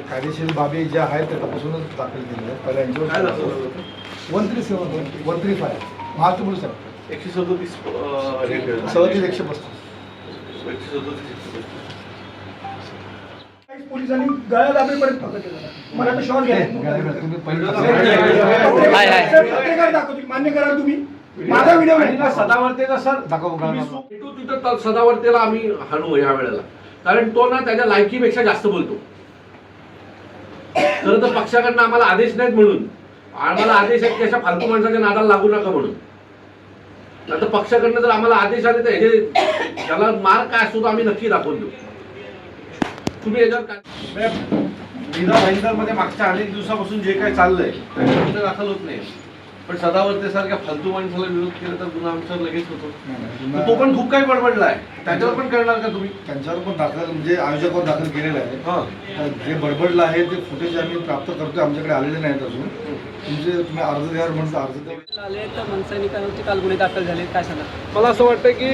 कायदेशीर बाबी ज्या आहेत त्या तपासूनच दाखल केलेल्या आहेत. पहिला यांच्यावर 137 महाराष्ट्र पोलीस आहेत 137 135 पोलिसांनी गळा दाबेपर्यंत फक्त केलं. मला तर श्वास घ्यायला तुम्ही पहिलं पत्रकार दाखवतील, मान्य करा तुम्ही. माझा व्हिडिओ नाही. सदावर्तेचा सर तिथं सदावर्तेला आम्ही हाणू या वेळेला, कारण तो ना त्याच्या लायकीपेक्षा जास्त बोलतो. खरं तर पक्षाकडनं आम्हाला आदेश नाहीत म्हणून, आम्हाला आदेश आहेत की अशा फालतू माणसाच्या नादाला लागू नका म्हणून. आता पक्षाकडनं जर आम्हाला आदेश आले तर हे त्याला मार्ग काय असतो तो आम्ही नक्की दाखवून देऊ. तुम्ही याच्यावर काय मीरा भाईंदरमध्ये मागच्या अनेक दिवसापासून जे काय चाललंय त्याच्यामध्ये दाखल होत नाही, पण सदावर्ते सारख्या फालतू माणसाला विरोध केला तर गुन्हा आमच्यावर लगेच होतो. तो पण खूप काही बडबडला आहे, त्याच्यावर पण करणार का तुम्ही? त्यांच्यावर पण दाखल म्हणजे आयोजकावर दाखल केलेलं आहे. जे बडबडलं आहे ते फुटेज आम्ही प्राप्त करतोय, आमच्याकडे आलेले नाहीत अजून. तुम्ही अर्ज द्यावर म्हणतो अर्ज आले तर मनसैनिकांवरती काल गुन्हे दाखल झाले, काय सांगा? मला असं वाटतं की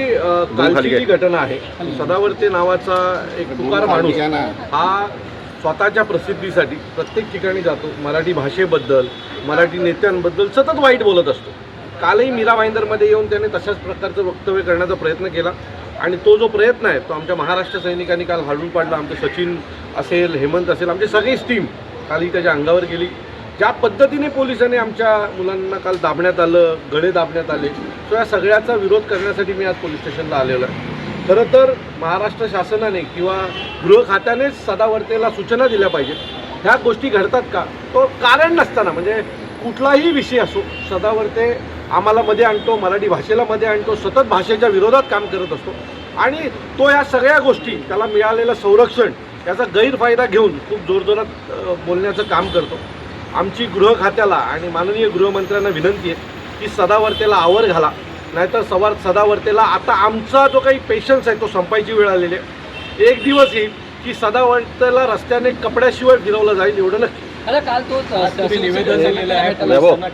कालची जी घटना आहे, सदावर्ते नावाचा एक तुकार माणूस हा स्वतःच्या प्रसिद्धीसाठी प्रत्येक ठिकाणी जातो, मराठी भाषेबद्दल मराठी नेत्यांबद्दल सतत वाईट बोलत असतो. कालही मीरा भाईंदरमध्ये येऊन त्याने तशाच प्रकारचं वक्तव्य करण्याचा प्रयत्न केला आणि तो जो प्रयत्न आहे तो आमच्या महाराष्ट्र सैनिकांनी काल हाडून पाडला. आमचे सचिन असेल, हेमंत असेल, आमची सगळीच टीम कालही त्याच्या अंगावर गेली. ज्या पद्धतीने पोलिसांनी आमच्या मुलांना काल दाबण्यात आलं, गळे दाबण्यात आले, तो या सगळ्याचा विरोध करण्यासाठी मी आज पोलीस स्टेशनला आलेलो आहे. खरं तर महाराष्ट्र शासनाने किंवा गृह खात्यानेच सदावर्तेला सूचना दिल्या पाहिजेत. ह्या गोष्टी घडतात का, तो कारण नसताना म्हणजे कुठलाही विषय असो, सदावर्ते आम्हाला मध्ये आणतो, मराठी भाषेला मध्ये आणतो, सतत भाषेच्या विरोधात काम करत असतो आणि तो या सगळ्या गोष्टी त्याला मिळालेलं संरक्षण याचा गैरफायदा घेऊन खूप जोरजोरात बोलण्याचं काम करतो. आमची गृह खात्याला आणि माननीय गृहमंत्र्यांना विनंती आहे की सदावर्तेला आवर घाला, नाहीतर सदावर्तेला आता आमचा जो काही पेशन्स आहे तो संपायची वेळ आलेली आहे. एक दिवस येईल की सदावर्तेला रस्त्याने कपड्याशिवाय फिरवलं जाईल, एवढं नक्की. काल तो निवेदन दिलेलं आहे,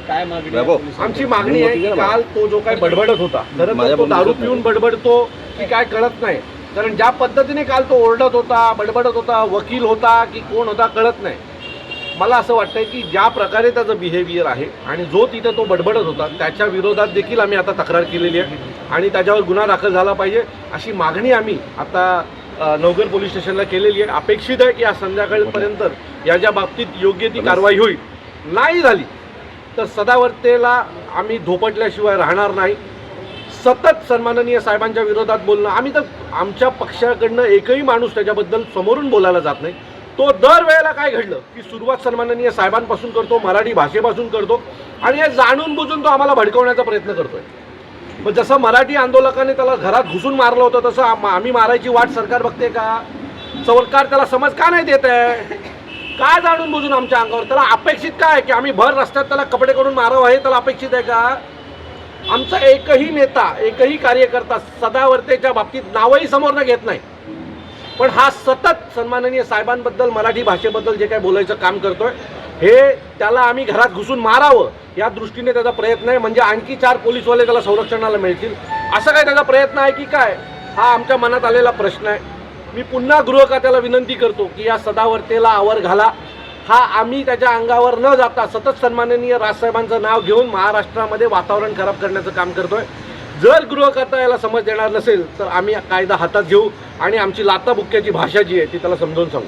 काय मागणी? आमची मागणी आहे की काल तो जो काय बडबडत होता, खरं तर तो दारू पिऊन बडबडतो की काय कळत नाही, कारण ज्या पद्धतीने काल तो ओरडत होता, बडबडत होता, वकील होता की कोण होता कळत नाही. मला असं वाटतंय की ज्या प्रकारे त्याचं बिहेवियर आहे आणि जो तिथे तो बडबडत होता त्याच्या विरोधात देखील आम्ही आता तक्रार केलेली आहे आणि त्याच्यावर गुन्हा दाखल झाला पाहिजे अशी मागणी आम्ही आता नवघर पोलीस स्टेशनला केलेली आहे. अपेक्षित आहे की आज संध्याकाळपर्यंत याच्या बाबतीत योग्य ती कारवाई होईल. नाही झाली तर सदावर्तेला आम्ही धोपटल्याशिवाय राहणार नाही. सतत सन्माननीय साहेबांच्या विरोधात बोलणं, आम्ही तर आमच्या पक्षाकडनं एकही माणूस त्याच्याबद्दल समोरून बोलायला जात नाही. तो दरवेळेला काय घडलं की सुरुवात सन्माननीय साहेबांपासून करतो, मराठी भाषेपासून करतो आणि हे जाणून बुजून तो आम्हाला भडकवण्याचा प्रयत्न करतोय. मग जसं मराठी आंदोलकाने त्याला घरात घुसून मारलं होतं तसं आम्ही मारायची वाट सरकार बघते का? सरकार त्याला समज का नाही देत आहे? का जाणून बुजून आमच्या अंगावर? त्याला अपेक्षित काय की आम्ही भर रस्त्यात त्याला कपडे करून मारावं हे त्याला अपेक्षित आहे का? आमचा एकही नेता, एकही कार्यकर्ता सदावर्तेच्या बाबतीत नावही समोरनं घेत नाही, पण हा सतत सन्माननीय साहेबांबद्दल मराठी भाषेबद्दल जे काय बोलायचं काम करतोय हे त्याला आम्ही घरात घुसून मारावं या दृष्टीने त्याचा प्रयत्न आहे. म्हणजे आणखी 4 पोलीसवाले त्याला संरक्षणाला मिळतील असं काय त्याचा प्रयत्न आहे की काय, हा आमच्या मनात आलेला प्रश्न आहे. मी पुन्हा गृह खात्याला विनंती करतो की या सदावर्तेला आवर घाला. हा आम्ही त्याच्या अंगावर न जाता सतत सन्माननीय राजसाहेबांचं नाव घेऊन महाराष्ट्रामध्ये वातावरण खराब करण्याचं काम करतोय. जर गृह खातं याला समज देणार नसेल तर आम्ही कायदा हातात घेऊ आणि आमची लाताबुक्क्याची भाषा जी आहे ती त्याला समजावून सांगू.